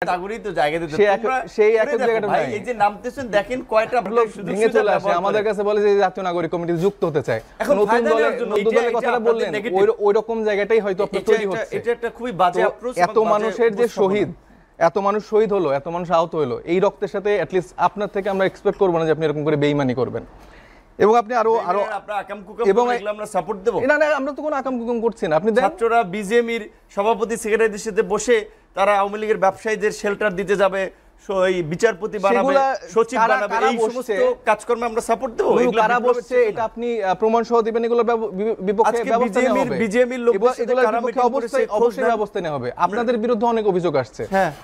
নাগরিক তো জায়গা দিতে সেই একই জায়গাটা নাই। এই যে নামতেছেন দেখেন কয়টা ভেঙে চলে আসে আমাদের কাছে, বলে যে জাতীয় নাগরিক কমিটি যুক্ত হতে চায়। নতুন দলের কথাটা বললেন, ওই রকম জায়গাটাই হয়তো আপনার তৈরি হচ্ছে। এটা একটা খুবই বাজে অ্যাপ্রোচ। এত মানুষের যে শহীদ, এত মানুষ শহীদ হলো, এত মানুষ আহত হলো, এই রক্তের সাথে অ্যাটলিস্ট আপনার থেকে আমরা এক্সপেক্ট করবো না যে আপনি এরকম করে বেইমানি করবেন। এবং আপনি আরো আমরা সাপোর্ট দেব না, আমরা তো কোনো আকাম কুকাম করছি না। আপনি ছাত্ররা বিজেএমির সভাপতি সেক্রেটারিদের সাথে বসে তারা আওয়ামী লীগের ব্যবসায়ীদের শেল্টার দিতে যাবে, বিচারপতি বানাবে, সচিব বানাবে, এই সমস্ত কাজকর্মে আমরা সাপোর্ট দেব। কারা বসছে এটা আপনি প্রমাণ সহ দিবেন, এগুলোর বিপক্ষে ব্যবস্থা নেওয়া হবে। বিজেএমির লোকদের সাথে কারা মিটিং করেছে অবশ্যই ব্যবস্থা নেওয়া হবে। আপনাদের বিরুদ্ধে অনেক অভিযোগ আসছে।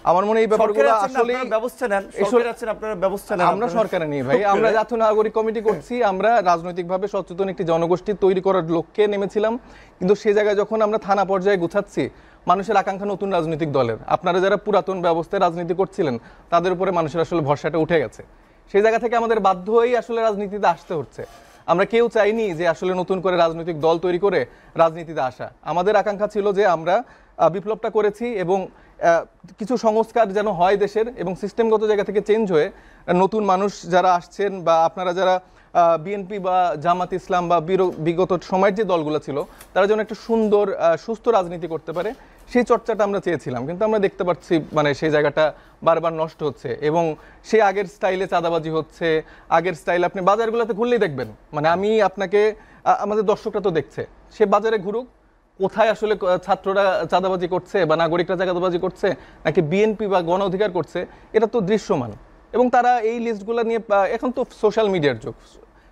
আমার মনে হয় এই ব্যাপারগুলো আসলে ব্যবস্থা নেন, সরকার আছেন, আপনারা ব্যবস্থা নেন। আমরা সরকারে নেই ভাই, আমরা জাতীয় নাগরিক কমিটি করছি। আমরা রাজনৈতিকভাবে সচেতন একটি জনগোষ্ঠী তৈরি করার লক্ষ্যে নেমেছিলাম, কিন্তু সেই জায়গায় যখন আমরা থানা পর্যায়ে গুছাচ্ছি, মানুষের আকাঙ্ক্ষা নতুন রাজনৈতিক দলের। আপনারা যারা পুরাতন ব্যবস্থায় রাজনীতি করছিলেন তাদের উপরে মানুষের আসলে ভরসাটা উঠে গেছে। সেই জায়গা থেকে আমাদের বাধ্য হয়েই আসলে রাজনীতিতে আসতে হচ্ছে। আমরা কেউ চাইনি যে আসলে নতুন করে রাজনৈতিক দল তৈরি করে রাজনীতিতে আসা। আমাদের আকাঙ্ক্ষা ছিল যে আমরা বিপ্লবটা করেছি এবং কিছু সংস্কার যেন হয় দেশের, এবং সিস্টেমগত জায়গা থেকে চেঞ্জ হয়ে নতুন মানুষ যারা আসছেন বা আপনারা যারা বিএনপি বা জামাত ইসলাম বা বিগত সময়ের যে দলগুলো ছিল তারা যেন একটা সুন্দর সুস্থ রাজনীতি করতে পারে, সেই চর্চাটা আমরা চেয়েছিলাম। কিন্তু আমরা দেখতে পাচ্ছি মানে সেই জায়গাটা বারবার নষ্ট হচ্ছে, এবং সেই আগের স্টাইলে চাঁদাবাজি হচ্ছে। আগের স্টাইলে আপনি বাজারগুলোতে ঘুরলেই দেখবেন, মানে আমি আপনাকে, আমাদের দর্শকরা তো দেখছে, সে বাজারে ঘুরুক, কোথায় আসলে ছাত্ররা চাঁদাবাজি করছে বা নাগরিকরা চাঁদাবাজি করছে নাকি বিএনপি বা গণ অধিকার করছে, এটা তো দৃশ্যমান। এবং তারা এই লিস্টগুলো নিয়ে, এখন তো সোশ্যাল মিডিয়ার যুগ,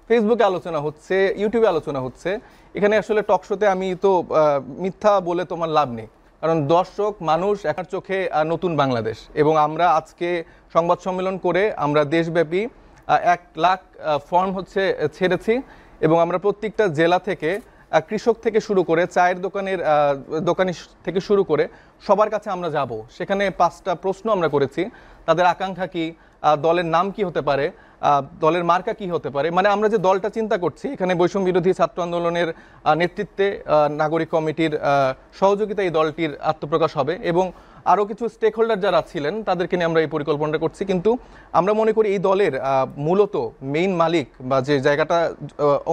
ফেসবুকে আলোচনা হচ্ছে, ইউটিউবে আলোচনা হচ্ছে। এখানে আসলে টক শোতে আমি তো মিথ্যা বলে তোমার লাভ নেই, কারণ দর্শক মানুষ একার চোখে নতুন বাংলাদেশ। এবং আমরা আজকে সংবাদ সম্মেলন করে আমরা দেশব্যাপী 1 লাখ ফর্ম ছেড়েছি, এবং আমরা প্রত্যেকটা জেলা থেকে কৃষক থেকে শুরু করে চায়ের দোকানি থেকে শুরু করে সবার কাছে আমরা যাব। সেখানে 5টা প্রশ্ন আমরা করেছি, তাদের আকাঙ্ক্ষা কি, দলের নাম কি হতে পারে, দলের মার্কা কি হতে পারে। মানে আমরা যে দলটা চিন্তা করছি, এখানে বৈষম্য বিরোধী ছাত্র আন্দোলনের নেতৃত্বে নাগরিক কমিটির সহযোগিতা এই দলটির আত্মপ্রকাশ হবে, এবং আরও কিছু স্টেক হোল্ডার যারা ছিলেন তাদেরকে নিয়ে আমরা এই পরিকল্পনাটা করছি। কিন্তু আমরা মনে করি এই দলের মূলত মেইন মালিক বা যে জায়গাটা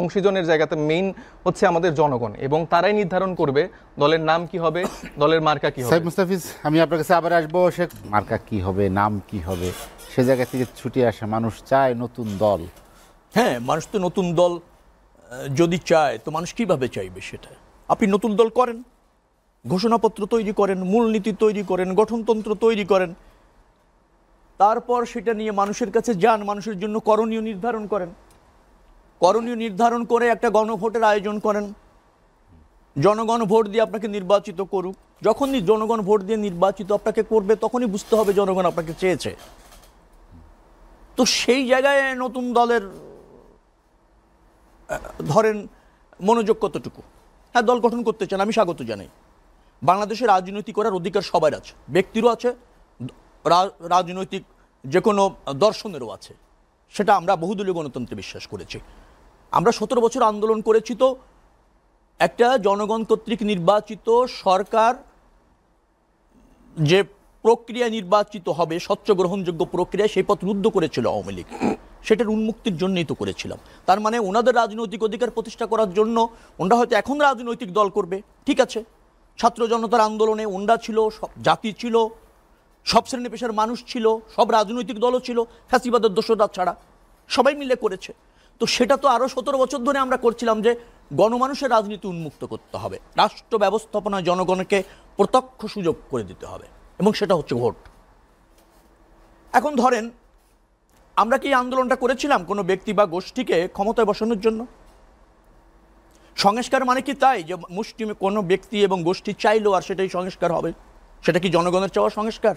অংশীজনের জায়গাতে মেইন হচ্ছে আমাদের জনগণ, এবং তারাই নির্ধারণ করবে দলের নাম কি হবে, দলের মার্কা কি হবে। সাইদ মুস্তাফিজ, আমি আপনার কাছে আবার আসবো। সে মার্কা কি হবে, নাম কি হবে, সে জায়গা থেকে ছুটে আসে মানুষ চায় নতুন দল। হ্যাঁ, মানুষ তো নতুন দল যদি চায় তো মানুষ কিভাবে চাইবে সেটা। আপনি নতুন দল করেন, ঘোষণাপত্র তৈরি করেন, মূলনীতি তৈরি করেন, গঠনতন্ত্র তৈরি করেন, তারপর সেটা নিয়ে মানুষের কাছে যান, মানুষের জন্য করণীয় নির্ধারণ করেন, করণীয় নির্ধারণ করে একটা গণভোটের আয়োজন করেন, জনগণ ভোট দিয়ে আপনাকে নির্বাচিত করুক। যখনই জনগণ ভোট দিয়ে নির্বাচিত আপনাকে করবে তখনই বুঝতে হবে জনগণ আপনাকে চেয়েছে। তো সেই জায়গায় নতুন দলের ধরেন মনোযোগ কতটুকু। হ্যাঁ, দল গঠন করতে চান, আমি স্বাগত জানাই। বাংলাদেশে রাজনীতি করার অধিকার সবার আছে, ব্যক্তিরও আছে, রাজনৈতিক যে কোনো দর্শনেরও আছে। সেটা আমরা বহুদলীয় গণতন্ত্রে বিশ্বাস করেছি। আমরা 17 বছর আন্দোলন করেছি, তো একটা জনগণ কর্তৃক নির্বাচিত সরকার যে প্রক্রিয়া নির্বাচিত হবে, স্বচ্ছ গ্রহণযোগ্য প্রক্রিয়া, সেই পথ রুদ্ধ করেছিল আওয়ামী লীগ। সেটার উন্মুক্তির জন্যই তো করেছিলাম। তার মানে ওনাদের রাজনৈতিক অধিকার প্রতিষ্ঠা করার জন্য ওনারা হয়তো এখন রাজনৈতিক দল করবে, ঠিক আছে। ছাত্র জনতার আন্দোলনে ওনরা ছিল, সব জাতি ছিল, সব শ্রেণী পেশার মানুষ ছিল, সব রাজনৈতিক দলও ছিল, ফ্যাসিবাদের দোসররা ছাড়া সবাই মিলে করেছে। তো সেটা তো আরও 17 বছর ধরে আমরা করছিলাম যে গণমানুষের রাজনীতি উন্মুক্ত করতে হবে, রাষ্ট্র ব্যবস্থাপনায় জনগণকে প্রত্যক্ষ সুযোগ করে দিতে হবে, এবং সেটা হচ্ছে ভোট। এখন ধরেন আমরা কি আন্দোলনটা করেছিলাম কোনো ব্যক্তি বা গোষ্ঠীকে ক্ষমতায় বসানোর জন্য? সংস্কার মানে কি তাই যে মুষ্টিমে কোনো ব্যক্তি এবং গোষ্ঠী চাইলেও আর সেটাই সংস্কার হবে? সেটা কি জনগণের চাওয়া সংস্কার?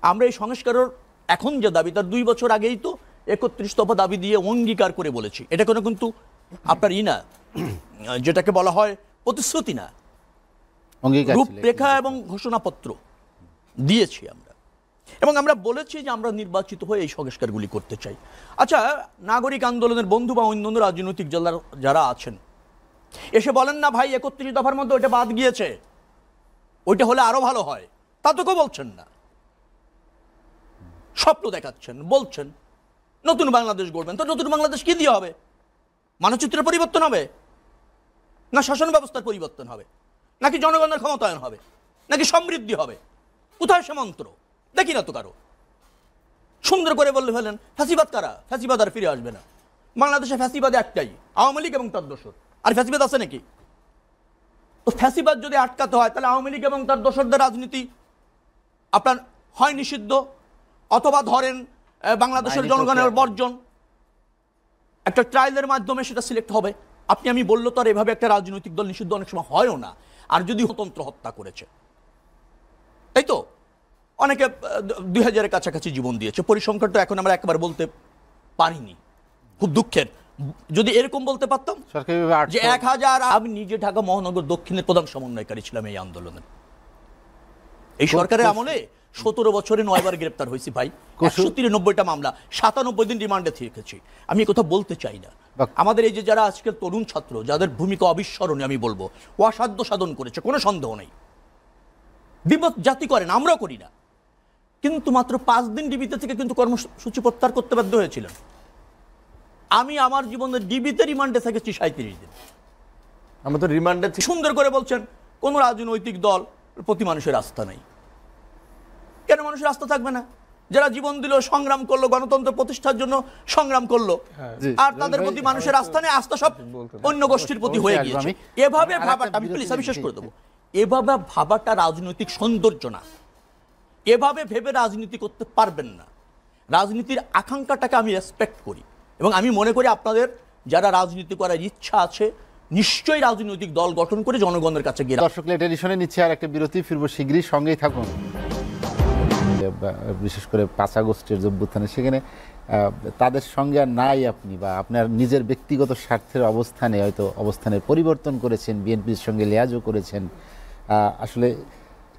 আমরা এই সংস্কারের এখন যে দাবি, তার 2 বছর আগেই তো 31 দফা দাবি দিয়ে অঙ্গীকার করে বলেছি। এটা কোনো কিন্তু আপনার না, যেটাকে বলা হয় প্রতিশ্রুতি না, রূপরেখা এবং ঘোষণাপত্র দিয়েছি আমরা, এবং আমরা বলেছি যে আমরা নির্বাচিত হয়ে এই সংস্কারগুলি করতে চাই। আচ্ছা, নাগরিক আন্দোলনের বন্ধু বা অন্যান্য রাজনৈতিক যারা আছেন এসে বলেন না, ভাই 31 দফার মধ্যে ওইটা বাদ গিয়েছে, ওইটা হলে আরো ভালো হয়, তা তো কেউ বলছেন না। স্বপ্ন দেখাচ্ছেন, বলছেন নতুন বাংলাদেশ গড়বেন। তো নতুন বাংলাদেশ কি দিয়ে হবে? মানচিত্রের পরিবর্তন হবে, না শাসন ব্যবস্থার পরিবর্তন হবে, নাকি জনগণের ক্ষমতায়ন হবে, নাকি সমৃদ্ধি হবে? কোথায় সে মন্ত্র? দেখি না তো কারো। সুন্দর করে বললে ফেলেন ফ্যাসিবাদ কারা? ফ্যাসিবাদ আর ফিরে আসবে না। বাংলাদেশে ফ্যাসিবাদ একটাই, আওয়ামী লীগ এবং তার দোসর। আর ফ্যাসিবাদ আছে নাকি? তো ফ্যাসিবাদ যদি আটকাতে হয় তাহলে আওয়ামী লীগ এবং তার দোসরদের রাজনীতি আপনার হয় নিষিদ্ধ, অথবা ধরেন বাংলাদেশের জনগণের বর্জন, একটা ট্রায়ালের মাধ্যমে সেটা সিলেক্ট হবে। আপনি আমি বললো তো আর এভাবে একটা রাজনৈতিক দল নিষিদ্ধ অনেক সময় হয়ও না। আর যদি স্বতন্ত্র হত্যা করেছে, তাই তো অনেকে 2000-এর কাছাকাছি জীবন দিয়েছে, পরিসংখ্যানটা এখন আমরা একবার বলতে পারিনি, খুব দুঃখের। যদি এরকম বলতে পারতাম যে 1000, আমি নিজে ঢাকা মহানগর দক্ষিণের প্রধান সমন্বয়কারী ছিলাম এই আন্দোলনের। এই সরকারের আমলে 17 বছরে 9 বার গ্রেপ্তার হয়েছি ভাই, 193টা মামলা, 97 দিন রিমান্ডে থেকেছি। আমি কথা বলতে চাই না। আমাদের এই যে যারা আজকের তরুণ ছাত্র, যাদের ভূমিকা অবিস্মরণীয়, আমি বলবো অসাধ্য সাধন করেছে, কোনো সন্দেহ নেই। বিপদ জাতি করেন, আমরাও করি না, কিন্তু মাত্র 5 দিন ডিবিতে থেকে কিন্তু কর্মসূচি প্রত্যাহার করতে বাধ্য হয়েছিলেন। আমি আমার জীবনে ডিবিতে রিমান্ডে থেকেছি 37 দিন। আমরা তো রিমান্ডে সুন্দর করে বলছেন কোন রাজনৈতিক দল প্রতি মানুষের আস্থা নাই। কেন মানুষের আস্থা থাকবে না? যারা জীবন দিল, সংগ্রাম করলো, গণতন্ত্র প্রতিষ্ঠার জন্য সংগ্রাম করলো, আর তাদের প্রতি মানুষের আস্থা নেই, আস্থা সব অন্য গোষ্ঠীর প্রতি হয়ে গিয়েছে। এভাবে ভাবাটা, আমি প্লিজ আমি শেষ করে দেবো, এভাবে ভাবাটা রাজনৈতিক সৌন্দর্য না। এভাবে ভেবে রাজনীতি করতে পারবেন না। রাজনীতির আকাঙ্ক্ষাটাকে আমি রেসপেক্ট করি, এবং আমি মনে করি আপনাদের যারা রাজনীতি করার ইচ্ছা আছে নিশ্চয়ই রাজনৈতিক দল গঠন করে জনগণের কাছে গিয়ে। দর্শক লেট এডিশনে নিচ্ছে আর একটা বিরতি, ফিরবো শীঘ্রই, সঙ্গেই থাকুন। বিশেষ করে 5 আগস্টের যে অভ্যুত্থানে, সেখানে তাদের সঙ্গে আর নাই আপনি, বা আপনার নিজের ব্যক্তিগত স্বার্থের অবস্থানে হয়তো অবস্থানের পরিবর্তন করেছেন, বিএনপির সঙ্গে লিয়াজও করেছেন। আসলে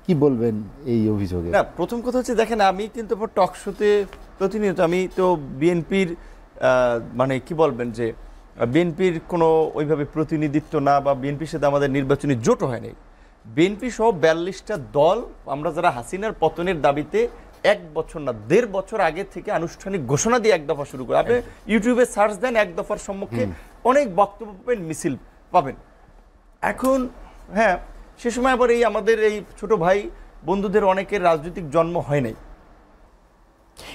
কি বলবেন এই অভিযোগে? না, প্রথম কথা হচ্ছে দেখেন, আমি কিন্তু টক শোতে প্রতিনিয়ত, আমি তো বিএনপির মানে কি বলবেন যে বিএনপির কোনো ওইভাবে প্রতিনিধিত্ব না, বা বিএনপির সাথে আমাদের নির্বাচনী জোটও হয়নি। বিএনপি সহ 42টা দল আমরা যারা হাসিনার পতনের দাবিতে 1 বছর না 1.5 বছর আগে থেকে আনুষ্ঠানিক ঘোষণা দিয়ে 1 দফা শুরু করে। আপনি ইউটিউবে সার্চ দেন, 1 দফার সম্মুখে অনেক বক্তব্য পাবেন, মিছিল পাবেন। এখন হ্যাঁ, সে সময় আবার এই আমাদের এই ছোট ভাই বন্ধুদের অনেকের রাজনৈতিক জন্ম হয় নাই।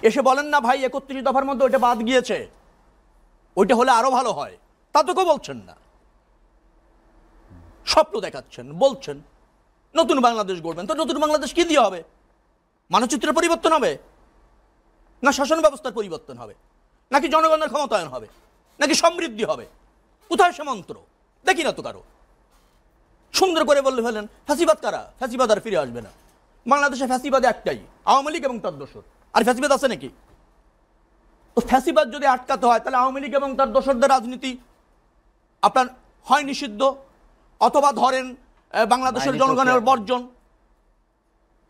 এসে বলেন না ভাই 31 দফার মধ্যে ওইটা বাদ গিয়েছে, ওইটা হলে আরো ভালো হয়, তা তো কেউ বলছেন না। স্বপ্ন দেখাচ্ছেন, বলছেন নতুন বাংলাদেশ গড়বেন। তো নতুন বাংলাদেশ কি দিয়ে হবে? মানচিত্রের পরিবর্তন হবে, না শাসন ব্যবস্থার পরিবর্তন হবে, নাকি জনগণের ক্ষমতায়ন হবে, নাকি সমৃদ্ধি হবে? কোথায় সে মন্ত্র? দেখি না তো কারো। সুন্দর করে বললে ফেলেন ফ্যাসিবাদ কারা? ফ্যাসিবাদ আর ফিরে আসবে না। বাংলাদেশে ফ্যাসিবাদ একটাই, আওয়ামী লীগ এবং তার দোসর। আর ফ্যাসিবাদ আছে নাকি? তো ফ্যাসিবাদ যদি আটকাতে হয় তাহলে আওয়ামী লীগ এবং তার দোসরদের রাজনীতি আপনার হয় নিষিদ্ধ, অথবা ধরেন বাংলাদেশের জনগণের বর্জন,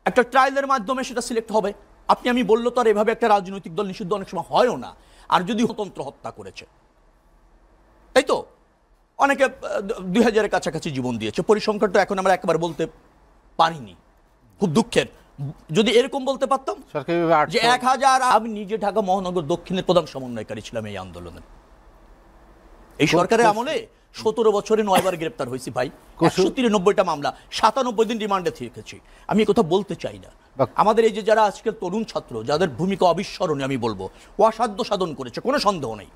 একটা ট্রায়ালের মাধ্যমে সেটা সিলেক্ট হবে। আপনি আমি বললো তো আর এভাবে একটা রাজনৈতিক দল নিষিদ্ধ অনেক সময় হয়ও না। আর যদি স্বতন্ত্র হত্যা করেছে, তাই তো অনেকে 2000-এর কাছাকাছি জীবন দিয়েছে, পরিসংখ্যানটা এখন আমরা একবার বলতে পারিনি, খুব দুঃখের। যদি এরকম বলতে পারতাম যে 1000, আমি নিজে ঢাকা মহানগর দক্ষিণের প্রধান সমন্বয়কারী ছিলাম এই আন্দোলনের। এই সরকারের আমলে 17 বছরে 9 বার গ্রেপ্তার হয়েছি ভাই, 193টা মামলা, 97 দিন রিমান্ডে থেকেছি। আমি কথা বলতে চাই না। আমাদের এই যে যারা আজকের তরুণ ছাত্র, যাদের ভূমিকা অবিস্মরণীয়, আমি বলবো অসাধ্য সাধন করেছে, কোনো সন্দেহ নেই।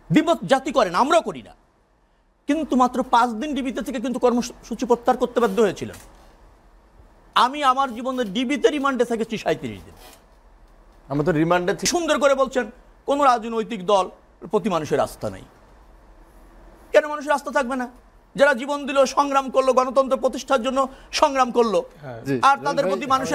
বিপদ জাতি করেন, আমরাও করি না, কিন্তু মাত্র 5 দিন ডিবিতে থেকে কিন্তু কর্মসূচি প্রত্যাহার করতে বাধ্য হয়েছিলেন। আমি আমার জীবনে ডিবিতে রিমান্ডে থেকেছি 37 দিন। আমরা তো রিমান্ডে। সুন্দর করে বলছেন কোন রাজনৈতিক দল প্রতি মানুষের আস্থা নাই। কেন মানুষের আস্থা থাকবে না? যারা জীবন দিল, সংগ্রাম করলো, গণতন্ত্র প্রতিষ্ঠার জন্য সংগ্রাম করলো, আর তাদের প্রতি মানুষের